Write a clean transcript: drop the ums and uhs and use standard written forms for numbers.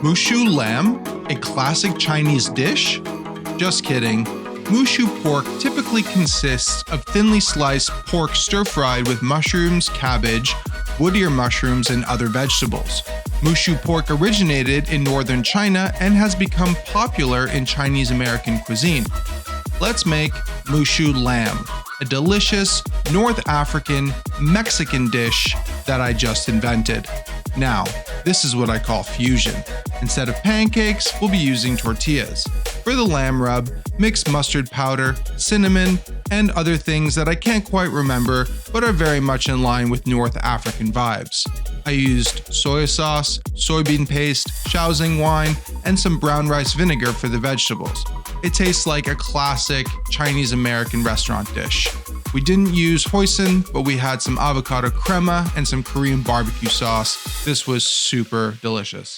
Moo Shu Lamb, a classic Chinese dish? Just kidding. Moo Shu pork typically consists of thinly sliced pork stir-fried with mushrooms, cabbage, wood ear mushrooms, and other vegetables. Moo Shu pork originated in northern China and has become popular in Chinese American cuisine. Let's make Moo Shu Lamb, a delicious North African Mexican dish that I just invented. Now, this is what I call fusion. Instead of pancakes, we'll be using tortillas. For the lamb rub, mix mustard powder, cinnamon, and other things that I can't quite remember but are very much in line with North African vibes. I used soy sauce, soybean paste, Shaoxing wine, and some brown rice vinegar for the vegetables. It tastes like a classic Chinese American restaurant dish. We didn't use hoisin, but we had some avocado crema and some Korean barbecue sauce. This was super delicious.